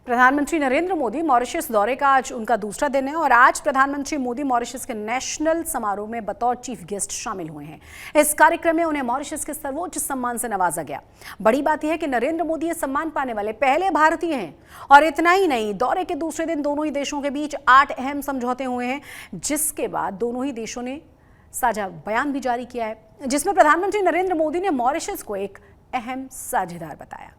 प्रधानमंत्री नरेंद्र मोदी मॉरिशस दौरे का आज उनका दूसरा दिन है और आज प्रधानमंत्री मोदी मॉरिशस के नेशनल समारोह में बतौर चीफ गेस्ट शामिल हुए हैं। इस कार्यक्रम में उन्हें मॉरिशस के सर्वोच्च सम्मान से नवाजा गया। बड़ी बात यह है कि नरेंद्र मोदी ये सम्मान पाने वाले पहले भारतीय हैं। और इतना ही नहीं, दौरे के दूसरे दिन दोनों ही देशों के बीच 8 अहम समझौते हुए हैं, जिसके बाद दोनों ही देशों ने साझा बयान भी जारी किया है, जिसमें प्रधानमंत्री नरेंद्र मोदी ने मॉरिशस को एक अहम साझेदार बताया।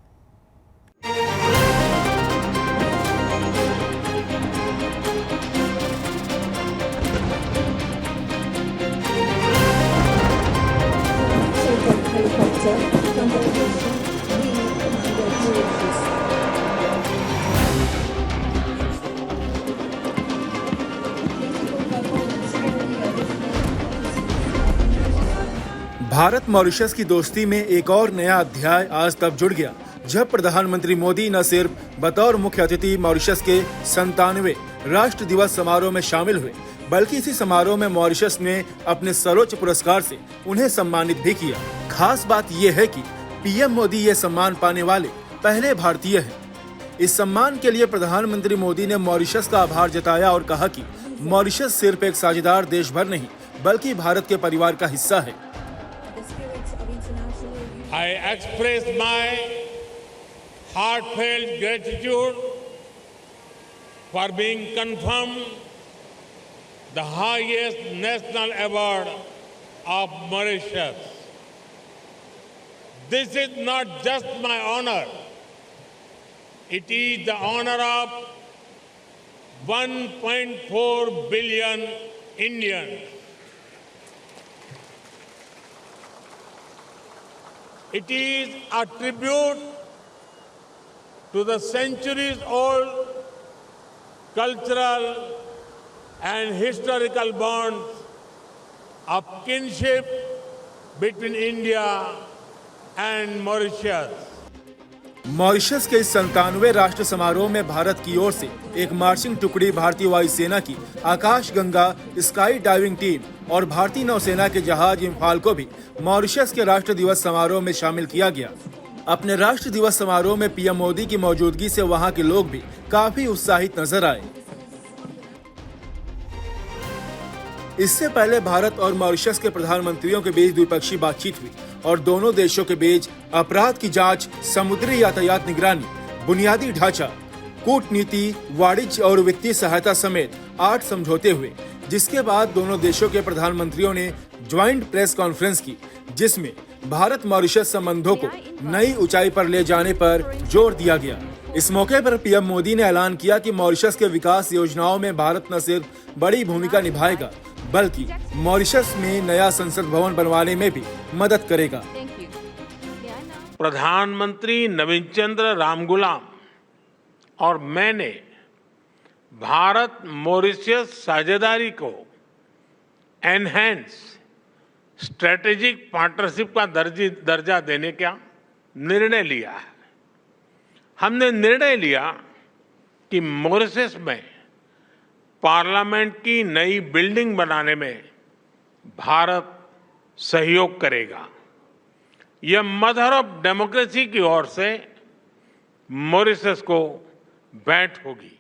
भारत मॉरिशस की दोस्ती में एक और नया अध्याय आज तब जुड़ गया जब प्रधानमंत्री मोदी न सिर्फ बतौर मुख्य अतिथि मॉरिशस के 97वें राष्ट्र दिवस समारोह में शामिल हुए, बल्कि इसी समारोह में मॉरिशस ने अपने सर्वोच्च पुरस्कार से उन्हें सम्मानित भी किया। खास बात यह है कि पीएम मोदी ये सम्मान पाने वाले पहले भारतीय हैं। इस सम्मान के लिए प्रधानमंत्री मोदी ने मॉरिशस का आभार जताया और कहा कि मॉरिशस सिर्फ एक साझेदार देश भर नहीं, बल्कि भारत के परिवार का हिस्सा है। I express my heartfelt gratitude for being confirmed the highest national award of Mauritius. This is not just my honor, it is the honor of 1.4 billion Indians. It is a tribute to the centuries-old cultural and historical bonds of kinship between India and Mauritius. Mauritius के इस 97वें राष्ट्र समारोह में भारत की ओर से एक marching टुकड़ी भारतीय वायुसेना की आकाश गंगा स्काई डाइविंग टीम और भारतीय नौसेना के जहाज इम्फाल को भी मॉरिशस के राष्ट्र दिवस समारोह में शामिल किया गया। अपने राष्ट्र दिवस समारोह में पीएम मोदी की मौजूदगी से वहां के लोग भी काफी उत्साहित नजर आए। इससे पहले भारत और मॉरिशस के प्रधानमंत्रियों के बीच द्विपक्षीय बातचीत हुई और दोनों देशों के बीच अपराध की जांच, समुद्री यातायात निगरानी, बुनियादी ढांचा, कूटनीति, वाणिज्य और वित्तीय सहायता समेत 8 समझौते हुए, जिसके बाद दोनों देशों के प्रधानमंत्रियों ने ज्वाइंट प्रेस कॉन्फ्रेंस की, जिसमें भारत मॉरिशस संबंधों को नई ऊंचाई पर ले जाने पर जोर दिया गया। इस मौके पर पीएम मोदी ने ऐलान किया कि मॉरिशस के विकास योजनाओं में भारत न सिर्फ बड़ी भूमिका निभाएगा, बल्कि मॉरिशस में नया संसद भवन बनवाने में भी मदद करेगा। प्रधानमंत्री नवीन चंद्र रामगुलाम और मैंने भारत मॉरिशस साझेदारी को एनहेंस स्ट्रेटेजिक पार्टनरशिप का दर्जा देने का निर्णय लिया है। हमने निर्णय लिया कि मॉरिशस में पार्लियामेंट की नई बिल्डिंग बनाने में भारत सहयोग करेगा। यह मदर ऑफ डेमोक्रेसी की ओर से मॉरिशस को भेंट होगी।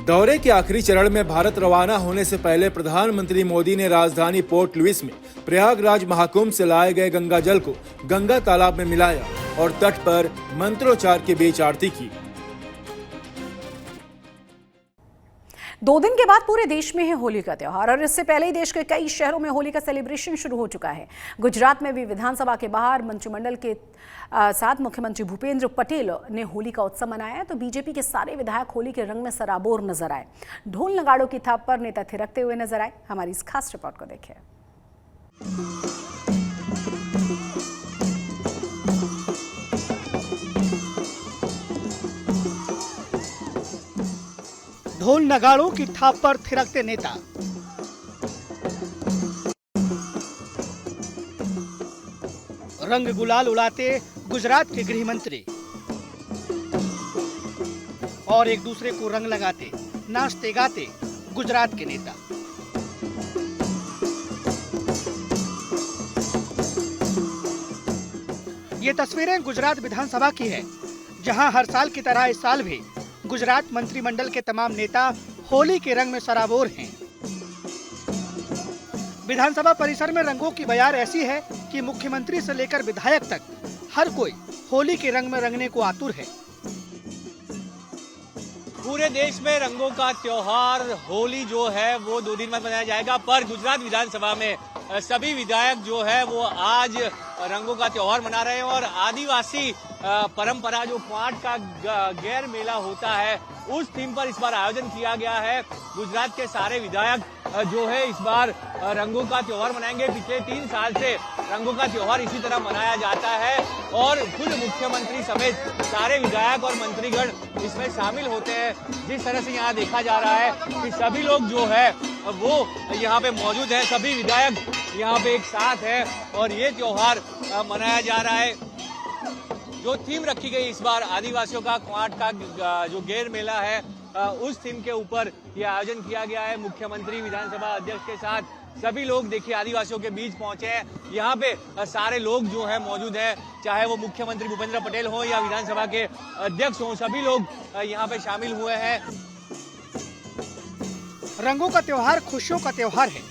दौरे के आखिरी चरण में भारत रवाना होने से पहले प्रधानमंत्री मोदी ने राजधानी पोर्ट लुइस में प्रयागराज महाकुंभ से लाए गए गंगा जल को गंगा तालाब में मिलाया और तट पर मंत्रोच्चार के बीच आरती की। 2 दिन के बाद पूरे देश में है होली का त्योहार और इससे पहले ही देश के कई शहरों में होली का सेलिब्रेशन शुरू हो चुका है। गुजरात में भी विधानसभा के बाहर मंत्रिमंडल के साथ मुख्यमंत्री भूपेंद्र पटेल ने होली का उत्सव मनाया, तो बीजेपी के सारे विधायक होली के रंग में सराबोर नजर आए। ढोल नगाड़ों की थाप पर नेता थिरकते हुए नजर आए। हमारी इस खास रिपोर्ट को देखिए। ढोल नगाड़ों की थाप पर थिरकते नेता। रंग गुलाल उड़ाते गुजरात के गृह मंत्री और एक दूसरे को रंग लगाते नाचते गाते गुजरात के नेता। ये तस्वीरें गुजरात विधानसभा की है, जहां हर साल की तरह इस साल भी गुजरात मंत्रिमंडल के तमाम नेता होली के रंग में सराबोर हैं। विधानसभा परिसर में रंगों की बयार ऐसी है कि मुख्यमंत्री से लेकर विधायक तक हर कोई होली के रंग में रंगने को आतुर है। पूरे देश में रंगों का त्योहार होली जो है वो 2 दिन में मनाया जाएगा, पर गुजरात विधानसभा में सभी विधायक जो है वो आज रंगों का त्योहार मना रहे हैं और आदिवासी परंपरा जो क्वाट का गैर मेला होता है उस थीम पर इस बार आयोजन किया गया है। गुजरात के सारे विधायक जो है इस बार रंगों का त्योहार मनाएंगे। पिछले 3 साल से रंगों का त्योहार इसी तरह मनाया जाता है और खुद मुख्यमंत्री समेत सारे विधायक और मंत्रीगण इसमें शामिल होते हैं। जिस तरह से यहाँ देखा जा रहा है कि सभी लोग जो है वो यहाँ पे मौजूद है, सभी विधायक यहाँ पे एक साथ है और ये त्योहार मनाया जा रहा है। जो थीम रखी गई इस बार आदिवासियों का क्वाट का जो गैर मेला है उस थीम के ऊपर ये आयोजन किया गया है। मुख्यमंत्री विधानसभा अध्यक्ष के साथ सभी लोग देखिए आदिवासियों के बीच पहुंचे हैं। यहाँ पे सारे लोग जो है मौजूद है, चाहे वो मुख्यमंत्री भूपेंद्र पटेल हो या विधानसभा के अध्यक्ष हो, सभी लोग यहाँ पे शामिल हुए हैं। रंगों का त्योहार खुशियों का त्योहार है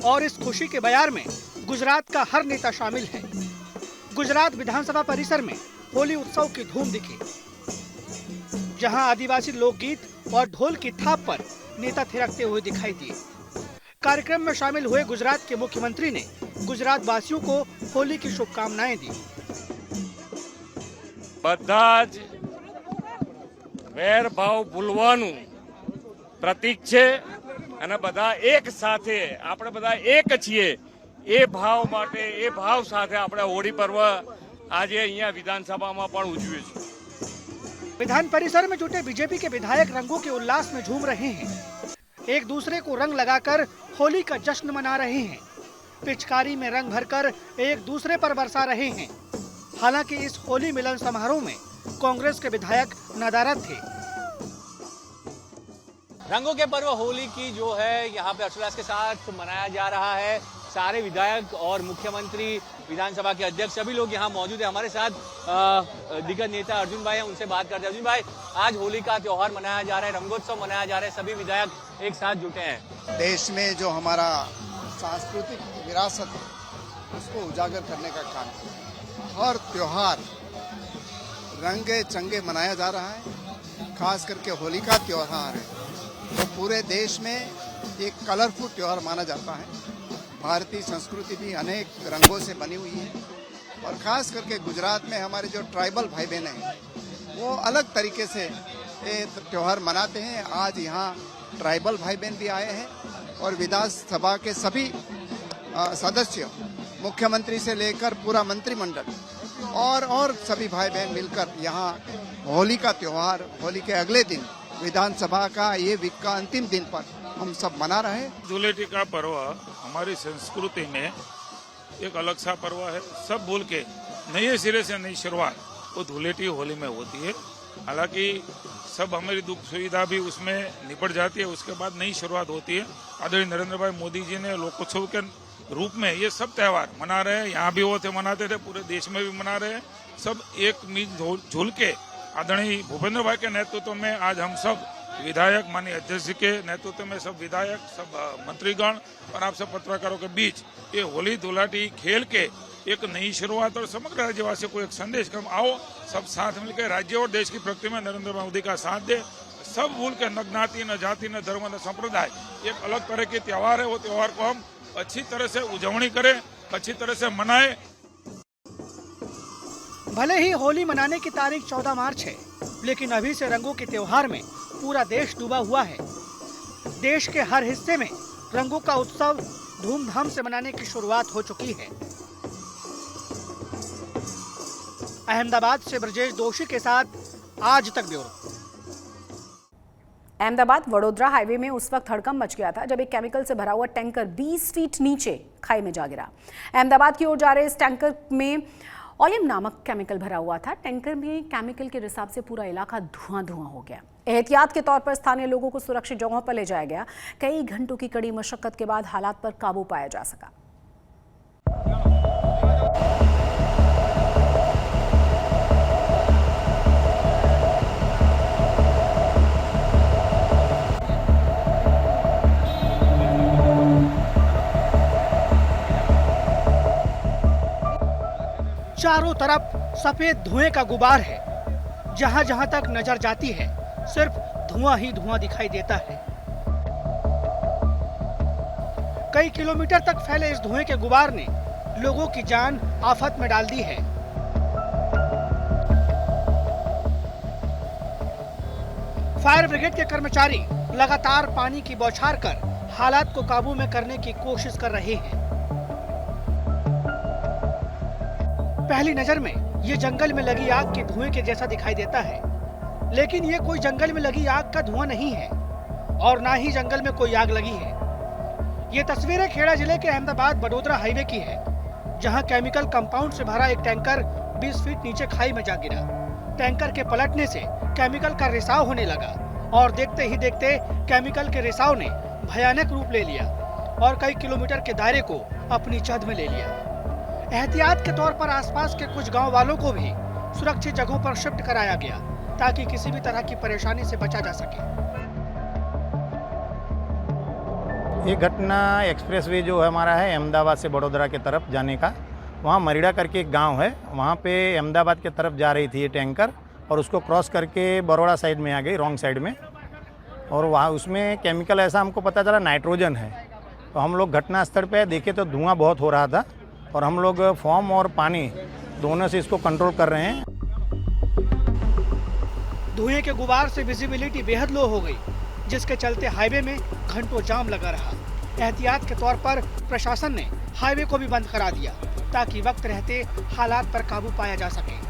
और इस खुशी के बयार में गुजरात का हर नेता शामिल है। गुजरात विधानसभा परिसर में होली उत्सव की धूम दिखी, जहां आदिवासी लोकगीत और ढोल की थाप पर नेता थिरकते हुए दिखाई दिए। कार्यक्रम में शामिल हुए गुजरात के मुख्यमंत्री ने गुजरात वासियों को होली की शुभकामनाएं दी। બધા જ વેર ભાવ ભૂલવાનું પ્રતીક છે અને બધા એક સાથે આપણે બધા એક છીએ એ ભાવ માટે એ ભાવ સાથે આપણે હોળી પર્વ આજે અહીંયા વિધાનસભામાં પણ ઉજવીએ છીએ। विधान परिसर में जुटे बीजेपी के विधायक रंगों के उल्लास में झूम रहे हैं। एक दूसरे को रंग लगाकर होली का जश्न मना रहे हैं। पिचकारी में रंग भरकर एक दूसरे पर बरसा रहे हैं। हालांकि इस होली मिलन समारोह में कांग्रेस के विधायक नदारद थे। रंगों के पर्व होली की जो है यहाँ पे हर्षोल्लास के साथ मनाया जा रहा है। सारे विधायक और मुख्यमंत्री, विधानसभा के अध्यक्ष सभी लोग यहाँ मौजूद है। हमारे साथ दिग्गज नेता अर्जुन भाई हैं, उनसे बात करते हैं। अर्जुन भाई, आज होली का त्योहार मनाया जा रहा है, रंगोत्सव मनाया जा रहा है, सभी विधायक एक साथ जुटे हैं। देश में जो हमारा सांस्कृतिक विरासत है उसको उजागर करने का काम है। हर त्योहार रंगे चंगे मनाया जा रहा है, खास करके होली का त्योहार है तो पूरे देश में एक कलरफुल त्योहार माना जाता है। भारतीय संस्कृति भी अनेक रंगों से बनी हुई है और खास करके गुजरात में हमारे जो ट्राइबल भाई बहन हैं वो अलग तरीके से ये त्योहार मनाते हैं। आज यहाँ ट्राइबल भाई बहन भी आए हैं और विधानसभा के सभी सदस्य, मुख्यमंत्री से लेकर पूरा मंत्रिमंडल और सभी भाई बहन मिलकर यहाँ होली का त्योहार, होली के अगले दिन विधानसभा का ये वीक का अंतिम दिन पर हम सब मना रहे हैं। धूलेटी का पर्व हमारी संस्कृति में एक अलग सा पर्व है। सब भूल के नए सिरे से नई शुरुआत वो धूलेटी होली में होती है। हालांकि सब हमारी दुख सुविधा भी उसमें निपट जाती है, उसके बाद नई शुरुआत होती है। आदरणीय नरेंद्र भाई मोदी जी ने लोकोत्सव के रूप में ये सब त्योहार मना रहे हैं। यहाँ भी वो थे मनाते थे, पूरे देश में भी मना रहे हैं। सब एक मिल झूल के आदरणीय भूपेंद्र भाई के नेतृत्व में आज हम सब विधायक, माननीय अध्यक्ष जी के नेतृत्व में सब विधायक, सब मंत्रीगण और आप सब पत्रकारों के बीच ये होली धुलाटी खेल के एक नई शुरुआत और समग्र राज्यवासियों को एक संदेश कम आओ सब साथ मिलकर राज्य और देश की प्रगति में नरेंद्र मोदी का साथ दे। सब भूल के न ज्ञाति, न जाति, न धर्म, न संप्रदाय, एक अलग तरह के त्योहार है। वो त्योहार को हम अच्छी तरह से उजवणी करें, अच्छी तरह से मनाएं। भले ही होली मनाने की तारीख 14 मार्च है, लेकिन अभी से रंगों के त्योहार में पूरा देश डूबा हुआ है। देश के हर हिस्से में रंगों का उत्सव धूमधाम से मनाने की शुरुआत हो चुकी है। अहमदाबाद से ब्रजेश दोषी के साथ आज तक ब्यूरो। अहमदाबाद वडोदरा हाईवे में उस वक्त हड़कंप मच गया था जब एक केमिकल से भरा हुआ टैंकर 20 फीट नीचे खाई में जा गिरा। अहमदाबाद की ओर जा रहे इस टैंकर में ओलियम नामक केमिकल भरा हुआ था। टैंकर में केमिकल के रिसाव से पूरा इलाका धुआं हो गया। एहतियात के तौर पर स्थानीय लोगों को सुरक्षित जगहों पर ले जाया गया। कई घंटों की कड़ी मशक्कत के बाद हालात पर काबू पाया जा सका। चारों तरफ सफेद धुएं का गुबार है। जहां जहां तक नजर जाती है सिर्फ धुआं ही धुआं दिखाई देता है। कई किलोमीटर तक फैले इस धुएं के गुबार ने लोगों की जान आफत में डाल दी है। फायर ब्रिगेड के कर्मचारी लगातार पानी की बौछार कर हालात को काबू में करने की कोशिश कर रहे हैं। पहली नजर में ये जंगल में लगी आग के धुएं के जैसा दिखाई देता है, लेकिन ये कोई जंगल में लगी आग का धुआं नहीं है और ना ही जंगल में कोई आग लगी है। ये तस्वीरें खेड़ा जिले के अहमदाबाद बड़ोदरा हाईवे की है, जहां केमिकल कंपाउंड से भरा एक टैंकर 20 फीट नीचे खाई में जा गिरा। टैंकर के पलटने से केमिकल का रिसाव होने लगा और देखते ही देखते केमिकल के रिसाव ने भयानक रूप ले लिया और कई किलोमीटर के दायरे को अपनी जद में ले लिया। एहतियात के तौर पर आसपास के कुछ गांव वालों को भी सुरक्षित जगहों पर शिफ्ट कराया गया ताकि किसी भी तरह की परेशानी से बचा जा सके। ये घटना एक्सप्रेसवे जो है हमारा है अहमदाबाद से बड़ोदरा के तरफ जाने का, वहाँ मरीड़ा करके एक गांव है, वहाँ पे अहमदाबाद के तरफ जा रही थी ये टैंकर और उसको क्रॉस करके बड़ोड़ा साइड में आ गई, रॉन्ग साइड में। और वहाँ उसमें केमिकल ऐसा हमको पता चला नाइट्रोजन है। तो हम लोग घटनास्थल पे देखे तो धुआं बहुत हो रहा था और हम लोग फोम और पानी दोनों से इसको कंट्रोल कर रहे हैं। धुएं के गुबार से विजिबिलिटी बेहद लो हो गई, जिसके चलते हाईवे में घंटों जाम लगा रहा। एहतियात के तौर पर प्रशासन ने हाईवे को भी बंद करा दिया ताकि वक्त रहते हालात पर काबू पाया जा सके।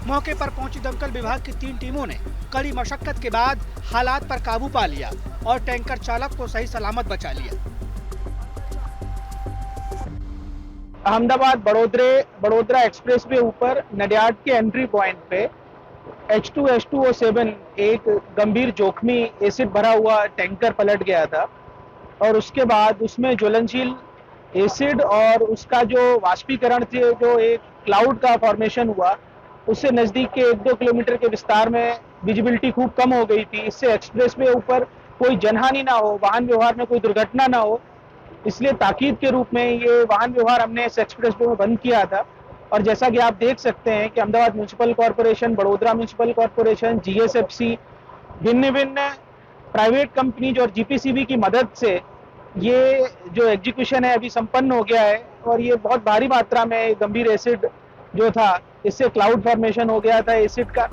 मौके पर पहुंची दमकल विभाग की 3 टीमों ने कड़ी मशक्कत के बाद हालात पर काबू पा लिया और टैंकर चालक को सही सलामत बचा लिया। अहमदाबाद बड़ोदरा एक्सप्रेस वे ऊपर नडियाड के एंट्री पॉइंट पे H2H2O7 एक गंभीर जोखमी एसिड भरा हुआ टैंकर पलट गया था और उसके बाद उसमें ज्वलनशील एसिड और उसका जो वाष्पीकरण थे, जो एक क्लाउड का फॉर्मेशन हुआ, उससे नज़दीक के 1-2 किलोमीटर के विस्तार में विजिबिलिटी खूब कम हो गई थी। इससे एक्सप्रेसवे ऊपर कोई जनहानि ना हो, वाहन व्यवहार में कोई दुर्घटना ना हो, इसलिए ताकीद के रूप में ये वाहन व्यवहार हमने इस एक्सप्रेसवे में बंद किया था। और जैसा कि आप देख सकते हैं कि Ahmedabad municipal corporation, Vadodara municipal corporation, GSFC, भिन्न प्राइवेट कंपनीज और GPCB की मदद से ये जो एग्जीक्यूशन है अभी संपन्न हो गया है और ये बहुत भारी मात्रा में गंभीर एसिड जो था, इससे क्लाउड फॉर्मेशन हो गया था एसिड का।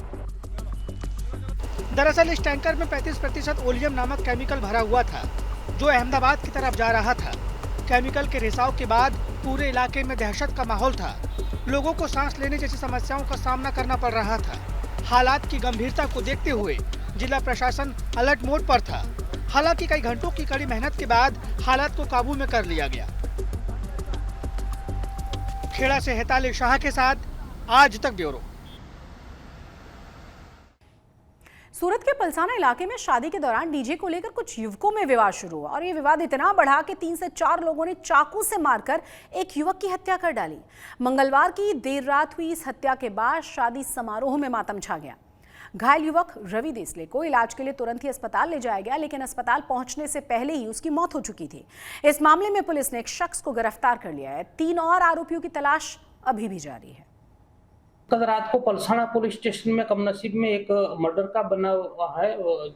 दरअसल इस टैंकर में 35% ओलियम नामक केमिकल भरा हुआ था जो अहमदाबाद की तरफ जा रहा था। केमिकल के रिसाव के बाद पूरे इलाके में दहशत का माहौल था। लोगों को सांस लेने जैसी समस्याओं का सामना करना पड़ रहा था। हालात की गंभीरता को देखते हुए जिला प्रशासन अलर्ट मोड पर था। हालांकि कई घंटों की कड़ी मेहनत के बाद हालात को काबू में कर लिया गया। खेड़ा से हेताली शाह के साथ आज तक ब्यूरो। सूरत के पलसाना इलाके में शादी के दौरान डीजे को लेकर कुछ युवकों में विवाद शुरू हुआ और ये विवाद इतना बढ़ा कि 3 से 4 लोगों ने चाकू से मारकर एक युवक की हत्या कर डाली। मंगलवार की देर रात हुई इस हत्या के बाद शादी समारोह में मातम छा गया। घायल युवक रवि देसले को इलाज के लिए तुरंत ही अस्पताल ले जाया गया, लेकिन अस्पताल पहुंचने से पहले ही उसकी मौत हो चुकी थी। इस मामले में पुलिस ने एक शख्स को गिरफ्तार कर लिया है। 3 और आरोपियों की तलाश अभी भी जारी है। कल रात को पलसाना पुलिस स्टेशन में कमनसीब में एक मर्डर का बना हुआ है,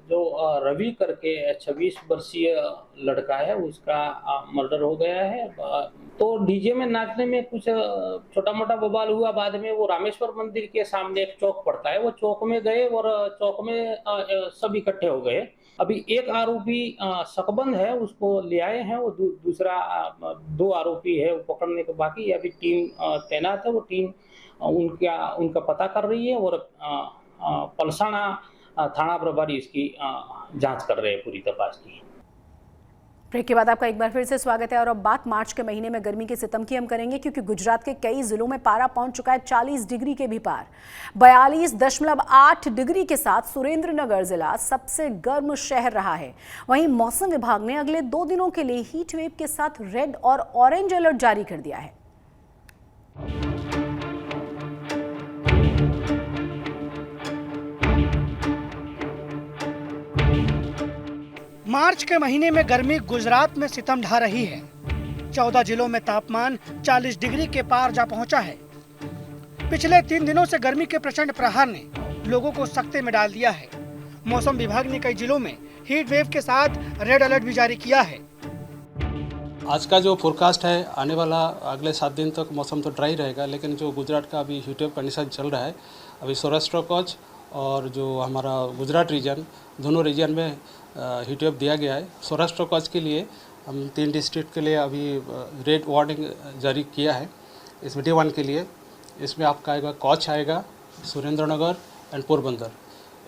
जो रवि करके 26 वर्षीय लड़का है, उसका मर्डर हो गया है। तो डीजे में नाचने में कुछ छोटा मोटा बवाल हुआ। बाद में वो रामेश्वर मंदिर के सामने एक चौक पड़ता है, वो चौक में गए और चौक में सब इकट्ठे हो गए। अभी एक आरोपी शकबंद है, उसको ले आए हैं। वो दूसरा 2 आरोपी है, वो पकड़ने के बाकी। अभी टीम तैनात है, वो टीम उनका पता कर रही है और पलसाना थाना प्रभारी इसकी जांच कर रहे हैं, पूरी तपास की। ब्रेक के बाद आपका एक बार फिर से स्वागत है और अब बात मार्च के महीने में गर्मी के सितम की हम करेंगे, क्योंकि गुजरात के कई जिलों में पारा पहुंच चुका है 40 डिग्री के भी पार। 42.8 डिग्री के साथ सुरेंद्रनगर जिला सबसे गर्म शहर रहा है। वहीं मौसम विभाग ने अगले 2 दिनों के लिए हीट वेव के साथ रेड और ऑरेंज अलर्ट जारी कर दिया है। मार्च के महीने में गर्मी गुजरात में सितम ढा रही है। 14 जिलों में तापमान 40 डिग्री के पार जा पहुंचा है। पिछले 3 दिनों से गर्मी के प्रचंड प्रहार ने लोगों को सख्ते में डाल दिया है। मौसम विभाग ने कई जिलों में हीट वेव के साथ रेड अलर्ट भी जारी किया है। आज का जो फोरकास्ट है, आने वाला अगले 7 दिन तक मौसम तो ड्राई रहेगा, लेकिन जो गुजरात का अभी हीट वेव कंडीशन चल रहा है, अभी सौराष्ट्र कच्छ और जो हमारा गुजरात रीजन, दोनों रीजन में हीट वेव दिया गया है। सौराष्ट्र कच्छ के लिए हम 3 डिस्ट्रिक्ट के लिए अभी रेड वार्निंग जारी किया है। इसमें D1 के लिए इसमें आपका आएगा कच्छ आएगा, सुरेंद्रनगर एंड पोरबंदर।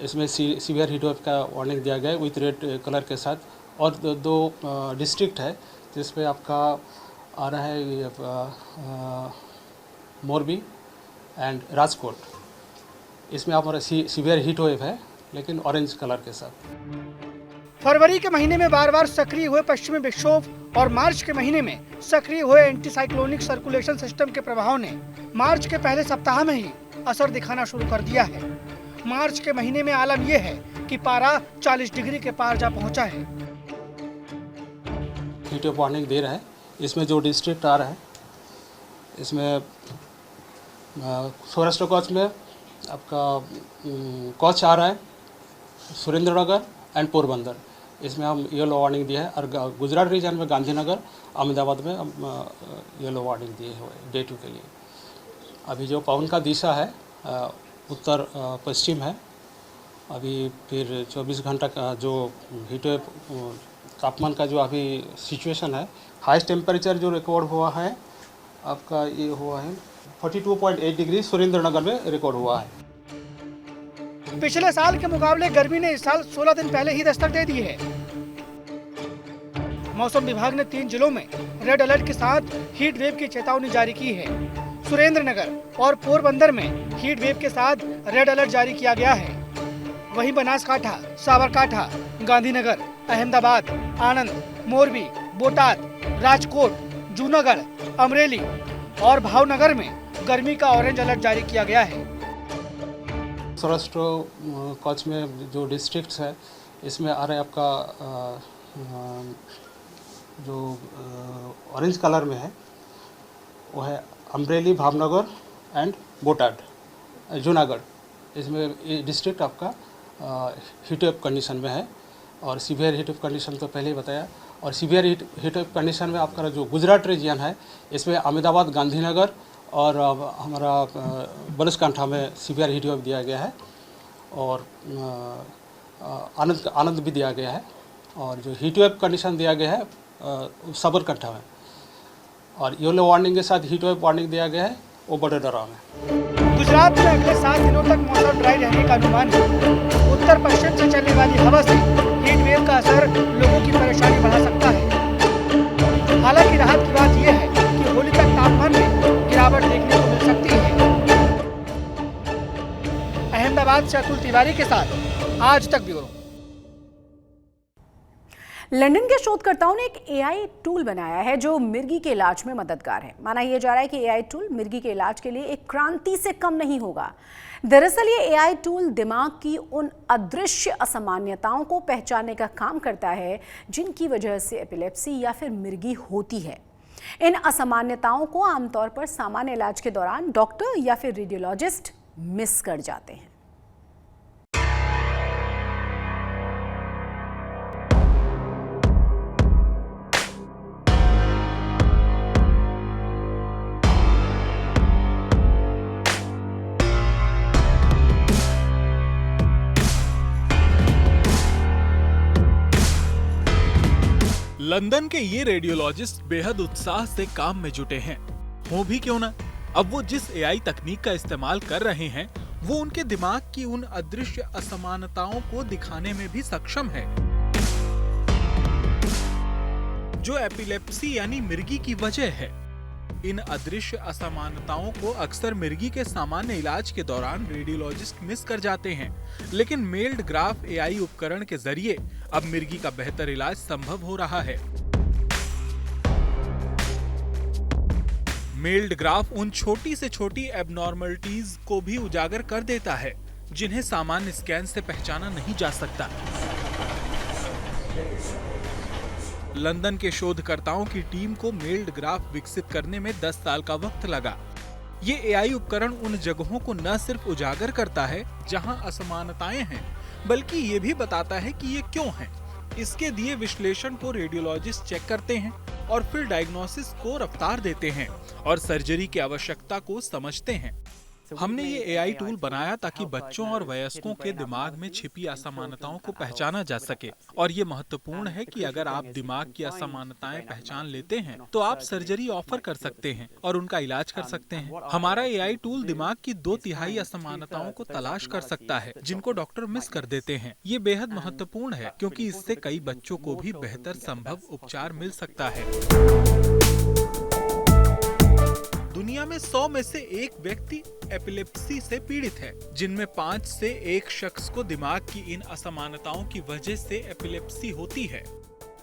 इसमें सीवियर हीट वेव का वार्निंग दिया गया है विथ रेड कलर के साथ। और दो डिस्ट्रिक्ट है जिसमें आपका आ रहा है ये मोरबी एंड राजकोट। इसमें हमारा सीवियर हीट वेव है, लेकिन ऑरेंज कलर के साथ। फरवरी के महीने में बार बार सक्रिय हुए पश्चिमी विक्षोभ और मार्च के महीने में सक्रिय हुए एंटी साइक्लोनिक सर्कुलेशन सिस्टम के प्रभाव ने मार्च के पहले सप्ताह में ही असर दिखाना शुरू कर दिया है। मार्च के महीने में आलम यह है कि पारा 40 डिग्री के पार जा पहुंचा है। हीट वेव वार्निंग दे रहा है। इसमें जो डिस्ट्रिक्ट आ रहा है, इसमें सौराष्ट्र कच्छ में आपका कच्छ आ रहा है, सुरेंद्रनगर एंड पोरबंदर। इसमें हम येलो वार्निंग दिया है। और गुजरात रीजन में गांधीनगर, अहमदाबाद में हम येलो वार्निंग दिए हुए Day 2 के लिए। अभी जो पवन का दिशा है उत्तर पश्चिम है। अभी फिर 24 घंटा का जो हीट वेव तापमान का जो अभी सिचुएशन है, हाईएस्ट टेम्परेचर जो रिकॉर्ड हुआ है आपका ये हुआ है 42.8 डिग्री सुरेंद्रनगर में रिकॉर्ड हुआ है। पिछले साल के मुकाबले गर्मी ने इस साल 16 दिन पहले ही दस्तक दे दी है। मौसम विभाग ने 3 जिलों में रेड अलर्ट के साथ हीट वेव की चेतावनी जारी की है। सुरेंद्रनगर और पोरबंदर में हीट वेव के साथ रेड अलर्ट जारी किया गया है। वहीं बनासकांठा, साबरकांठा, गांधीनगर, अहमदाबाद, आनंद, मोरबी, बोटाद, राजकोट, जूनागढ़, अमरेली और भावनगर में गर्मी का ऑरेंज अलर्ट जारी किया गया है। सौराष्ट्र कच्छ में जो डिस्ट्रिक्ट्स है, इसमें आ रहा है आपका जो ऑरेंज कलर में है वो है अमरेली, भावनगर एंड बोटाड, जूनागढ़। इसमें ये डिस्ट्रिक्ट आपका हीट वेव कंडीशन में है। और सीवियर हीट वेव कंडीशन तो पहले ही बताया। और सीवियर हीट वेव कंडीशन में आपका जो गुजरात रीजन है, इसमें अहमदाबाद, गांधीनगर और हमारा बनासकांठा में सीवियर हीट वेव दिया गया है। और आनंद भी दिया गया है। और जो हीट वेव कंडीशन दिया गया है साबरकांठा में, और येलो वार्निंग के साथ हीट वेव वार्निंग दिया गया है वो बड़ोदरा में। गुजरात में अगले 7 दिनों तक मौसम ड्राई रहने का अनुमान है। उत्तर पश्चिम से चलने वाली हवा से हीट वेव का असर लोगों की परेशानी बढ़ा सकता है। हालांकि राहत की बात यह है कि होली तक तापमान में गिरावट देखने को मिल सकती है। अहमदाबाद से अतुल तिवारी के साथ आज तक ब्यूरो। लंदन के शोधकर्ताओं ने एक AI टूल बनाया है जो मिर्गी के इलाज में मददगार है। माना यह जा रहा है कि AI टूल मिर्गी के इलाज के लिए एक क्रांति से कम नहीं होगा। दरअसल ये AI टूल दिमाग की उन अदृश्य असामान्यताओं को पहचानने का काम करता है जिनकी वजह से एपिलेप्सी या फिर मिर्गी होती है। इन असामान्यताओं को आमतौर पर सामान्य इलाज के दौरान डॉक्टर या फिर रेडियोलॉजिस्ट मिस कर जाते हैं। लंदन के ये रेडियोलॉजिस्ट बेहद उत्साह से काम में जुटे हैं। हो भी क्यों ना, अब वो जिस AI तकनीक का इस्तेमाल कर रहे हैं वो उनके दिमाग की उन अदृश्य असमानताओं को दिखाने में भी सक्षम है जो एपिलेप्सी यानी मिर्गी की वजह है। इन अदृश्य असमानताओं को अक्सर मिर्गी के सामान्य इलाज के दौरान रेडियोलॉजिस्ट मिस कर जाते हैं, लेकिन मेल्ड ग्राफ AI उपकरण के जरिए अब मिर्गी का बेहतर इलाज संभव हो रहा है। मेल्ड ग्राफ उन छोटी से छोटी एबनॉर्मलिटीज को भी उजागर कर देता है जिन्हें सामान्य स्कैन से पहचाना नहीं जा सकता। लंदन के शोधकर्ताओं की टीम को मेल्ड ग्राफ विकसित करने में 10 साल का वक्त लगा। ये एआई उपकरण उन जगहों को न सिर्फ उजागर करता है जहां असमानताएं हैं, बल्कि ये भी बताता है कि ये क्यों है। इसके दिए विश्लेषण को रेडियोलॉजिस्ट चेक करते हैं और फिर डायग्नोसिस को रफ्तार देते हैं और सर्जरी की आवश्यकता को समझते हैं। हमने ये एआई टूल बनाया ताकि बच्चों और वयस्कों के दिमाग में छिपी असमानताओं को पहचाना जा सके। और ये महत्वपूर्ण है कि अगर आप दिमाग की असमानताएं पहचान लेते हैं तो आप सर्जरी ऑफर कर सकते हैं और उनका इलाज कर सकते हैं। हमारा एआई टूल दिमाग की 2/3 असमानताओं को तलाश कर सकता है जिनको डॉक्टर मिस कर देते हैं। ये बेहद महत्वपूर्ण है क्योंकि इससे कई बच्चों को भी बेहतर संभव उपचार मिल सकता है। दुनिया में 100 में से 1 व्यक्ति एपिलेप्सी से पीड़ित है, जिनमें 5 से 1 शख्स को दिमाग की इन असमानताओं की वजह से एपिलेप्सी होती है।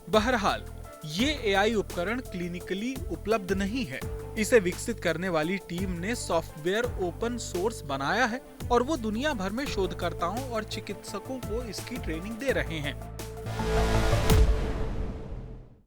बहरहाल, ये एआई उपकरण क्लिनिकली उपलब्ध नहीं है। इसे विकसित करने वाली टीम ने सॉफ्टवेयर ओपन सोर्स बनाया है और वो दुनिया भर में शोधकर्ताओं और चिकित्सकों को इसकी ट्रेनिंग दे रहे हैं।